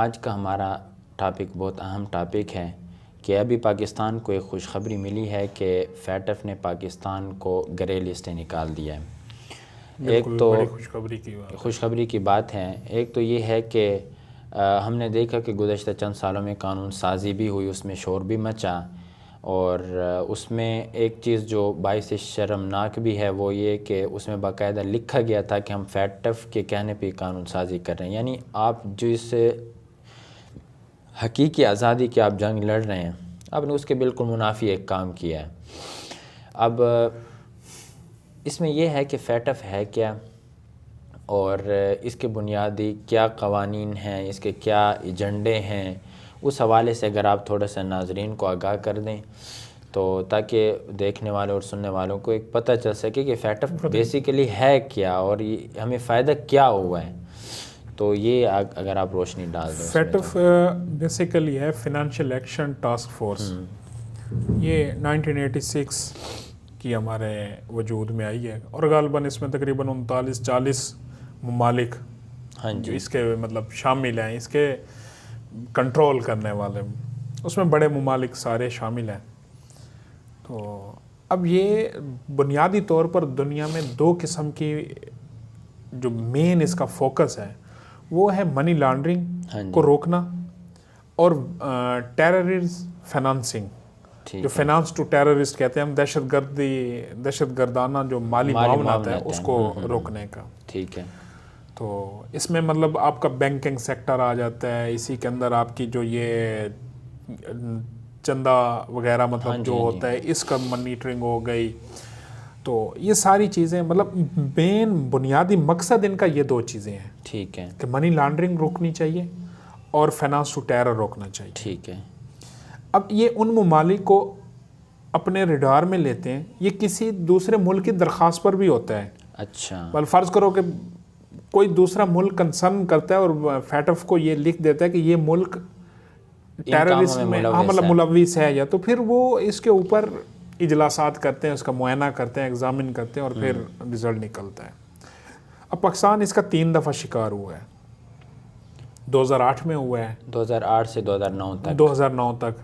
آج کا ہمارا ٹاپک بہت اہم ٹاپک ہے کہ ابھی پاکستان کو ایک خوشخبری ملی ہے کہ فیٹف نے پاکستان کو گرے لسٹ سے نکال دیا ہے۔ ایک تو بڑی خوشخبری کی بات ہے۔ ایک تو یہ ہے کہ ہم نے دیکھا کہ گزشتہ چند سالوں میں قانون سازی بھی ہوئی، اس میں شور بھی مچا، اور اس میں ایک چیز جو باعث شرمناک بھی ہے وہ یہ کہ اس میں باقاعدہ لکھا گیا تھا کہ ہم فیٹف کے کہنے پہ قانون سازی کر رہے ہیں، یعنی آپ جس حقیقی آزادی کی آپ جنگ لڑ رہے ہیں، آپ نے اس کے بالکل منافی ایک کام کیا ہے۔ اب اس میں یہ ہے کہ فیٹف ہے کیا اور اس کے بنیادی کیا قوانین ہیں، اس کے کیا ایجنڈے ہیں، اس حوالے سے اگر آپ تھوڑا سا ناظرین کو آگاہ کر دیں تو تاکہ دیکھنے والوں اور سننے والوں کو ایک پتہ چل سکے کہ فیٹف بیسیکلی ہے کیا اور ہمیں فائدہ کیا ہوا ہے، تو یہ اگر آپ روشنی ڈال دیں۔ فیٹف بیسیکلی ہے فائنینشیل ایکشن ٹاسک فورس، یہ 1986 کی ہمارے وجود میں آئی ہے اور غالباً اس میں تقریباً 39-40 ممالک جو اس کے مطلب شامل ہیں، اس کے کنٹرول کرنے والے، اس میں بڑے ممالک سارے شامل ہیں۔ تو اب یہ بنیادی طور پر دنیا میں دو قسم کی جو مین اس کا فوکس ہے وہ ہے منی لانڈرنگ کو روکنا اور ٹیررزم فائنانسنگ، جو فائنانس ٹو ٹیررسٹ کہتے ہیں ہم، دہشت گردانہ جو مالی معاونت ہے اس کو روکنے کا۔ ٹھیک ہے، تو اس میں مطلب آپ کا بینکنگ سیکٹر آ جاتا ہے، اسی کے اندر آپ کی جو یہ چندہ وغیرہ مطلب جو ہوتا ہے اس کا مانیٹرنگ ہو گئی۔ تو یہ ساری چیزیں مطلب مین بنیادی مقصد ان کا یہ دو چیزیں ہیں، ٹھیک ہے، کہ منی لانڈرنگ روکنی چاہیے اور فائنانس ٹو ٹیرر روکنا چاہیے۔ ٹھیک ہے۔ اب یہ ان ممالک کو اپنے ریڈار میں لیتے ہیں، یہ کسی دوسرے ملک کی درخواست پر بھی ہوتا ہے۔ اچھا، بل فرض کرو کہ کوئی دوسرا ملک کنسرن کرتا ہے اور فیٹف کو یہ لکھ دیتا ہے کہ یہ ملک ٹیررسٹ میں ملوث ہے، یا تو پھر وہ اس کے اوپر اجلاسات کرتے ہیں، اس کا معائنہ کرتے ہیں، ایگزامن کرتے ہیں اور پھر رزلٹ نکلتا ہے۔ اب پاکستان اس کا 3 دفعہ شکار ہوا ہے، 2008 میں ہوا ہے، 2008 سے 2009 تک، 2009 تک،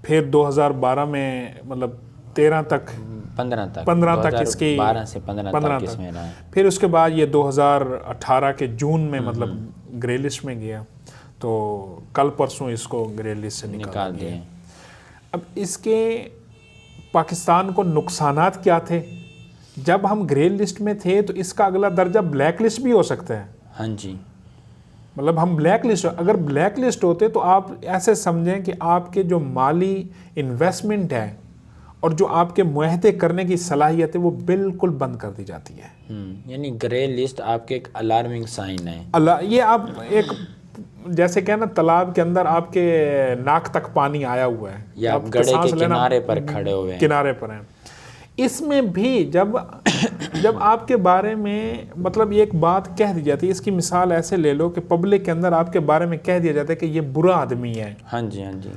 پھر 2012 میں مطلب 13 تک، 15 تک اس کی 12 سے 15 تک اس میں رہا ہے۔ پھر اس کے بعد یہ 2018 کے جون میں مطلب گرے لسٹ میں گیا، تو کل پرسوں اس کو گرے لسٹ سے نکال دیا۔ اب اس کے پاکستان کو نقصانات کیا تھے؟ جب ہم گرے لسٹ میں تھے تو اس کا اگلا درجہ بلیک لسٹ بھی ہو سکتا ہے۔ ہاں جی، مطلب ہم بلیک لسٹ، اگر بلیک لسٹ ہوتے تو آپ ایسے سمجھیں کہ آپ کے جو مالی انویسٹمنٹ ہے اور جو آپ کے معاہدے کرنے کی صلاحیت ہے وہ بالکل بند کر دی جاتی ہے۔ یعنی گرے لسٹ آپ کے ایک الارمنگ سائن ہے۔ یہ آپ ایک جیسے کہ نا تالاب کے اندر آپ کے ناک تک پانی آیا ہوا ہے یا آپ گڑھے کے کنارے پر کھڑے ہوئے ہیں، کنارے پر ہیں۔ اس میں بھی جب آپ کے بارے میں مطلب ایک بات کہہ دی جاتی ہے، اس کی مثال ایسے لے لو کہ پبلک کے اندر آپ کے بارے میں کہہ دیا جاتا ہے کہ یہ برا آدمی ہے۔ ہاں جی، ہاں جی۔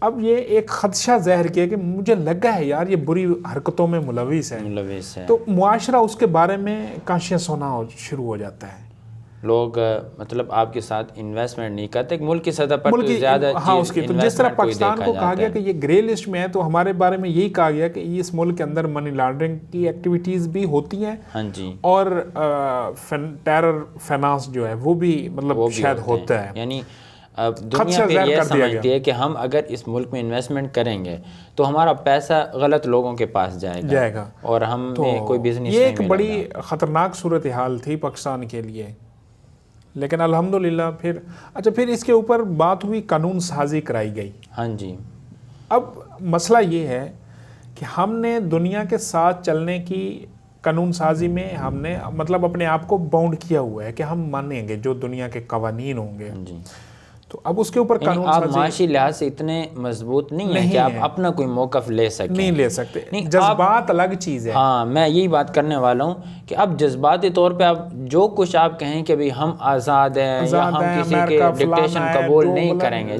اب یہ ایک خدشہ ظاہر کیا کہ مجھے لگا ہے یار یہ بری حرکتوں میں ملوث ہے، تو معاشرہ اس کے بارے میں کانشیس ہونا شروع ہو جاتا ہے۔ لوگ مطلب آپ کے ساتھ انویسٹمنٹ نہیں کرتے، ملک کی سطح پر تو زیادہ تو جس طرح پاکستان کو کہا گیا کہ یہ گرے لسٹ میں ہے، تو ہمارے بارے میں یہی کہا گیا کہ اس ملک کے اندر منی لانڈرنگ کی ایکٹیویٹیز بھی ہوتی ہیں، ہاں جی، اور ٹیرر فائنانس جو ہے وہ بھی مطلب شاید ہوتا ہے۔ یعنی دنیا پہ یہ سمجھتی ہے کہ ہم اگر اس ملک میں انویسٹمنٹ کریں گے تو ہمارا پیسہ غلط لوگوں کے پاس جائے گا اور ہم کوئی بزنس۔ یہ ایک بڑی خطرناک صورتحال تھی پاکستان کے لیے، لیکن الحمدللہ پھر اس کے اوپر بات ہوئی، قانون سازی کرائی گئی۔ ہاں جی۔ اب مسئلہ یہ ہے کہ ہم نے دنیا کے ساتھ چلنے کی قانون سازی میں ہم نے مطلب اپنے آپ کو باؤنڈ کیا ہوا ہے کہ ہم مانیں گے جو دنیا کے قوانین ہوں گے۔ تو اب اس کے اوپر قانون آپ معاشی لحاظ سے اتنے مضبوط نہیں ہیں کہ آپ اپنا کوئی موقف لے سکیں، نہیں لے سکتے، جذبات الگ چیز ہے۔ ہاں، میں یہی بات کرنے والا ہوں کہ اب جذباتی طور پہ آپ جو کچھ آپ کہیں کہ ہم آزاد ہیں یا ہم کسی کے ڈکٹیشن قبول نہیں کریں گے،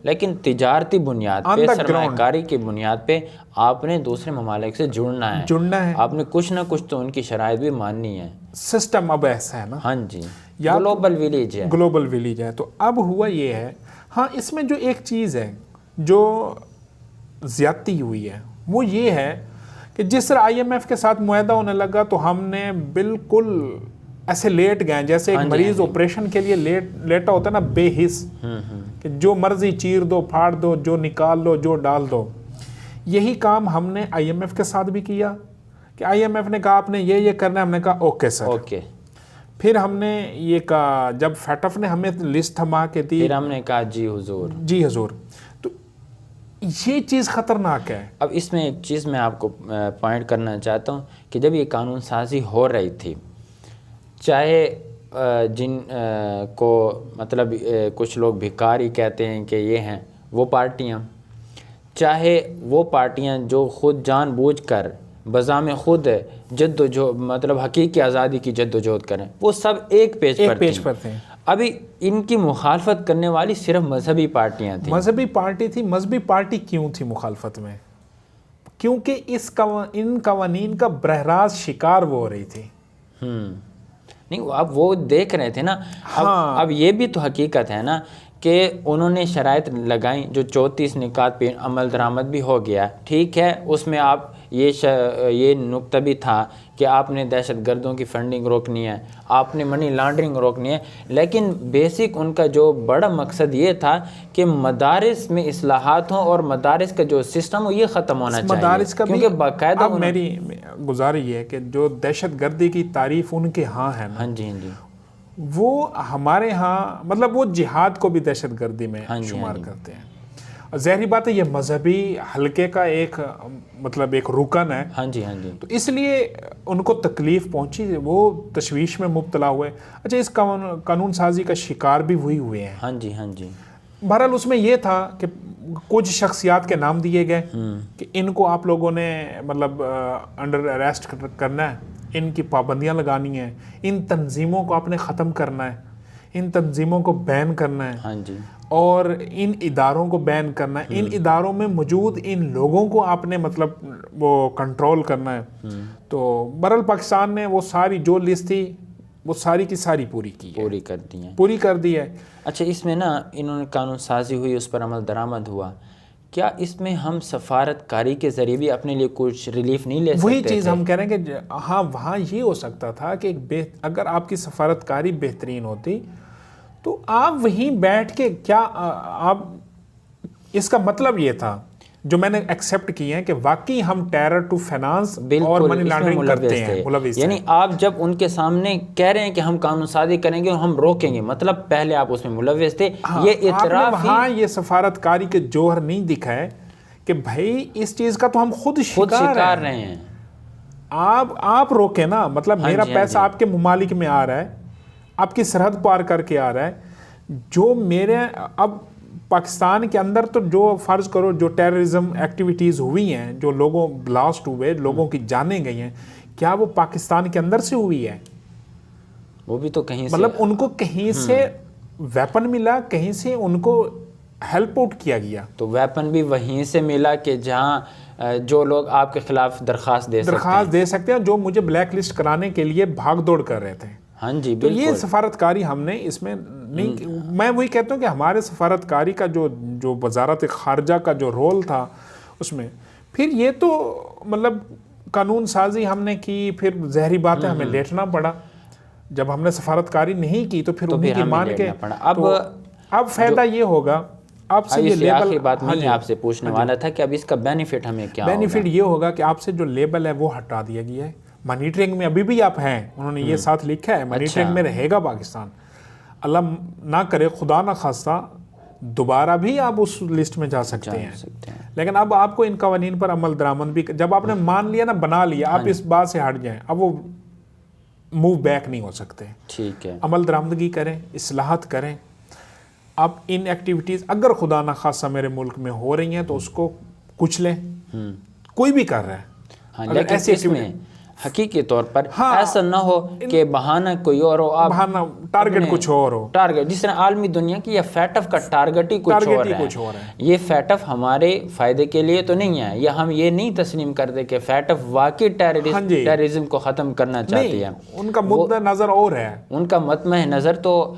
لیکن تجارتی بنیاد پہ، سرمایہ کاری کی بنیاد پہ آپ نے دوسرے ممالک سے جڑنا ہے، آپ نے کچھ نہ کچھ تو ان کی شرائط بھی ماننی ہے۔ سسٹم اب ایسا ہے نا، ہاں جی، یا گلوبل ویلیج ہے. گلوبل ویلیج ہے. تو اب ہوا یہ ہے، ہاں اس میں جو ایک چیز ہے جو زیادتی ہوئی ہے وہ یہ ہے کہ جس طرح آئی ایم ایف کے ساتھ معاہدہ ہونے لگا تو ہم نے بالکل ایسے لیٹ گئے جیسے ایک مریض آپریشن کے لیے لیٹا ہوتا ہے نا بے حس، کہ جو مرضی چیر دو پھاڑ دو، جو نکال لو جو ڈال دو. یہی کام ہم نے آئی ایم ایف کے ساتھ بھی کیا کہ آئی ایم ایف نے کہا آپ نے یہ کرنا ہے، ہم نے کہا اوکے سر. اوکے. پھر ہم نے یہ کہا، جب فیٹف نے ہمیں لسٹ تھما کے دی، پھر ہم نے کہا جی حضور. جی حضور. تو یہ چیز خطرناک ہے. اب اس میں ایک چیز میں آپ کو پوائنٹ کرنا چاہتا ہوں کہ جب یہ قانون سازی ہو رہی تھی، چاہے جن کو مطلب کچھ لوگ بھکاری کہتے ہیں کہ یہ ہیں وہ پارٹیاں، چاہے وہ پارٹیاں جو خود جان بوجھ کر بذام خود جد و جہد مطلب حقیقی آزادی کی جد و جہد کریں، وہ سب ایک پیج پر تھے. ابھی ان کی مخالفت کرنے والی صرف مذہبی پارٹیاں تھیں. مذہبی پارٹی تھی. مذہبی پارٹی کیوں تھی مخالفت میں؟ کیونکہ ان قوانین کا براہ راست شکار وہ ہو رہی تھی. نہیں اب وہ دیکھ رہے تھے نا. اب یہ بھی تو حقیقت ہے نا کہ انہوں نے شرائط لگائیں جو 34 نکات پہ عمل درآمد بھی ہو گیا. ٹھیک ہے، اس میں آپ یہ نقطہ بھی تھا کہ آپ نے دہشت گردوں کی فنڈنگ روکنی ہے، آپ نے منی لانڈرنگ روکنی ہے، لیکن بیسک ان کا جو بڑا مقصد یہ تھا کہ مدارس میں اصلاحات ہوں اور مدارس کا جو سسٹم ہو یہ ختم ہونا چاہیے. مدارس کا کیونکہ باقاعدہ میری گزارش یہ ہے کہ جو دہشت گردی کی تعریف ان کے ہاں ہے نا، ہاں جی وہ ہمارے ہاں مطلب وہ جہاد کو بھی دہشت گردی میں شمار کرتے ہیں. ظاہری بات ہے یہ مذہبی حلقے کا ایک مطلب ایک رکن ہے. ہاں جی تو اس لیے ان کو تکلیف پہنچی، وہ تشویش میں مبتلا ہوئے. اچھا، اس قانون سازی کا شکار بھی وہی ہوئے ہیں. ہاں جی. بہرحال اس میں یہ تھا کہ کچھ شخصیات کے نام دیے گئے کہ ان کو آپ لوگوں نے مطلب انڈر اریسٹ کرنا ہے، ان کی پابندیاں لگانی ہیں، ان تنظیموں کو آپ نے ختم کرنا ہے، ان تنظیموں کو بین کرنا ہے. ہاں جی. اور ان اداروں کو بین کرنا ہے، ان اداروں میں موجود ان لوگوں کو آپ نے مطلب وہ کنٹرول کرنا ہے. تو بہرحال پاکستان نے وہ ساری جو لسٹ تھی وہ ساری کی ساری پوری کر دی ہے. اچھا، اس میں نا انہوں نے قانون سازی ہوئی، اس پر عمل درآمد ہوا، کیا اس میں ہم سفارت کاری کے ذریعے بھی اپنے لیے کچھ ریلیف نہیں لے سکتے؟ وہی چیز ہم کہہ رہے ہیں کہ ہاں وہاں یہ ہو سکتا تھا کہ اگر آپ کی سفارت کاری بہترین ہوتی تو آپ وہیں بیٹھ کے کیا آپ اس کا مطلب یہ تھا جو میں نے ایکسیپٹ کیے ہیں کہ واقعی ہم ٹیرر ٹو فائنانس اور منی لانڈرنگ کرتے ہیں، ملوث ہیں. یعنی آپ جب ان کے سامنے کہہ رہے ہیں کہ ہم قانون سازی کریں گے اور ہم روکیں گے، مطلب پہلے آپ اس میں ملوث تھے. یہ اعتراف وہاں یہ سفارت کاری کے جوہر نہیں دکھا ہے کہ بھائی اس چیز کا تو ہم خود شکار رہے ہیں. آپ روکیں نا، مطلب میرا پیسہ آپ کے ممالک میں آ رہا ہے، آپ کی سرحد پار کر کے آ رہا ہے، جو میرے اب پاکستان کے اندر تو جو فرض کرو جو ٹیررزم ایکٹیویٹیز ہوئی ہیں، جو لوگوں بلاسٹ ہوئے، لوگوں کی جانیں گئی ہیں، کیا وہ پاکستان کے اندر سے ہوئی ہے؟ وہ بھی تو کہیں سے مطلب ان کو کہیں سے ویپن ملا، کہیں سے ان کو ہیلپ آؤٹ کیا گیا. تو ویپن بھی وہیں سے ملا کہ جہاں جو لوگ آپ کے خلاف درخواست دے سکتے ہیں، جو مجھے بلیک لسٹ کرانے کے لیے بھاگ دوڑ کر رہے تھے. ہاں جی، تو یہ سفارتکاری ہم نے اس میں نہیں. میں وہی کہتا ہوں کہ ہمارے سفارتکاری کا جو وزارت خارجہ کا جو رول تھا اس میں، پھر یہ تو مطلب قانون سازی ہم نے کی، پھر ظاہری بات ہے ہمیں لیٹنا پڑا. جب ہم نے سفارتکاری نہیں کی تو پھر انہیں کی مان کے اب فائدہ یہ ہوگا. آپ سے یہ لیبل، آخری بات میں آپ سے پوچھنے والا تھا کہ اب اس کا بینیفٹ ہمیں کیا ہوگا؟ بینیفٹ یہ ہوگا کہ آپ سے جو لیبل ہے وہ ہٹا دیا گیا ہے. مانیٹرنگ میں ابھی بھی آپ ہیں، انہوں نے یہ ساتھ لکھا ہے مانیٹرنگ میں رہے گا پاکستان. اللہ نہ کرے، خدا نہ خواستہ دوبارہ بھی آپ اس لسٹ میں جا سکتے ہیں. لیکن اب آپ کو ان قوانین پر عمل درآمد بھی، جب آپ نے مان لیا نا، بنا لیا، آپ اس بات سے ہٹ جائیں، اب وہ موو بیک نہیں ہو سکتے. ٹھیک ہے، عمل درآمدگی کریں، اصلاحات کریں. آپ ان ایکٹیویٹیز اگر خدا نہ خواستہ میرے ملک میں ہو رہی ہیں تو اس کو کچھ لیں. کوئی بھی کر رہا ہے. لیکن اس میں حقیقی طور پر ایسا نہ ہو کہ بہانہ کوئی اور ہو، آپ بہانہ ٹارگٹ کچھ اور ہو، ٹارگٹ جس طرح عالمی دنیا کی یہ فیٹف کا ٹارگٹ ہی کچھ اور ہے۔ یہ فیٹف ہمارے فائدے کے لیے تو نہیں ہے، یا ہم یہ نہیں تسلیم کرتے کہ فیٹف واقعی ٹیررزم کو ختم کرنا چاہتی ہے، ان کا مدہ نظر اور ہے، ان کا مطمع نظر تو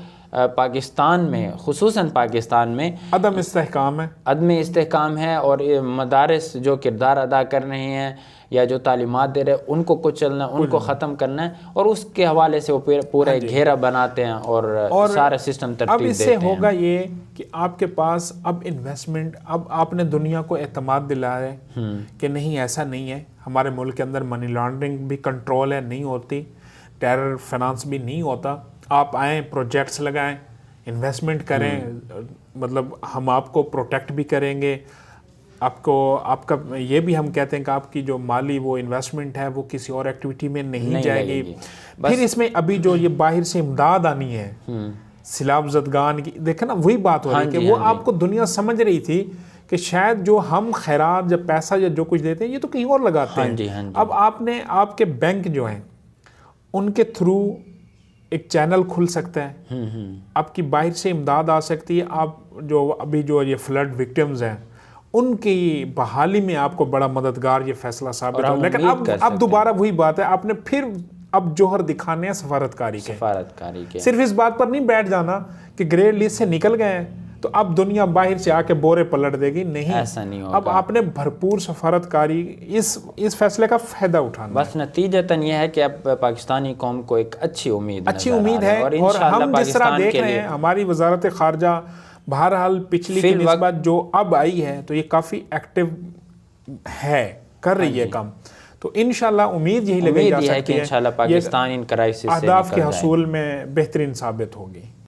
پاکستان میں، خصوصاً پاکستان میں عدم استحکام ہے، اور مدارس جو کردار ادا کر رہے ہیں یا جو تعلیمات دے رہے ہیں ان کو کچلنا، ان کو ختم کرنا ہے، اور اس کے حوالے سے وہ پورا گھیرا بناتے ہیں اور سارا سسٹم ترتیب دیتے ہیں۔ اب اس سے ہوگا یہ کہ آپ کے پاس اب انویسٹمنٹ، اب آپ نے دنیا کو اعتماد دلا ہے کہ نہیں ایسا نہیں ہے، ہمارے ملک کے اندر منی لانڈرنگ بھی کنٹرول ہے، نہیں ہوتی، ٹیرر فنانس بھی نہیں ہوتا، آپ آئیں، پروجیکٹس لگائیں، انویسٹمنٹ کریں، مطلب ہم آپ کو پروٹیکٹ بھی کریں گے، آپ کا یہ بھی ہم کہتے ہیں کہ آپ کی جو مالی وہ انویسٹمنٹ ہے وہ کسی اور ایکٹیویٹی میں نہیں جائے گی۔ پھر اس میں ابھی جو یہ باہر سے امداد آنی ہے سیلاب زدگان کی، دیکھیں نا وہی بات ہو رہی ہے کہ وہ آپ کو دنیا سمجھ رہی تھی کہ شاید جو ہم خیرات یا پیسہ یا جو کچھ دیتے ہیں یہ تو کہیں اور لگاتے ہیں، اب آپ کے بینک جو ہیں ان کے تھرو ایک چینل کھل سکتا ہے، آپ کی باہر سے امداد آ سکتی ہے، آپ جو ابھی جو یہ فلڈ وکٹمز ہیں ان کی بحالی میں آپ کو بڑا مددگار یہ فیصلہ ثابت ہو۔ لیکن اب دوبارہ وہی بات ہے، آپ نے پھر اب جوہر دکھانے ہیں سفارتکاری کے، صرف اس بات پر نہیں بیٹھ جانا کہ گرے لسٹ سے نکل گئے ہیں تو اب دنیا باہر سے آ کے بورے پلٹ دے گی، نہیں، ایسا نہیں ہوگا۔ اب آپ نے بھرپور سفارتکاری اس فیصلے کا فائدہ اٹھانا، بس نتیجتاً یہ ہے کہ اب پاکستانی قوم کو ایک اچھی امید ہے، اور ہم جس طرح دیکھ رہے ہیں ہماری وزارت خارجہ بہرحال پچھلی کی نسبت جو اب آئی ہے تو یہ کافی ایکٹیو ہے، کر رہی ہے کام، تو انشاءاللہ امید یہی لگائی جا سکتی ہے کہ انشاءاللہ پاکستان ان کرائسس سے اہداف کے حصول میں بہترین ثابت ہوگی۔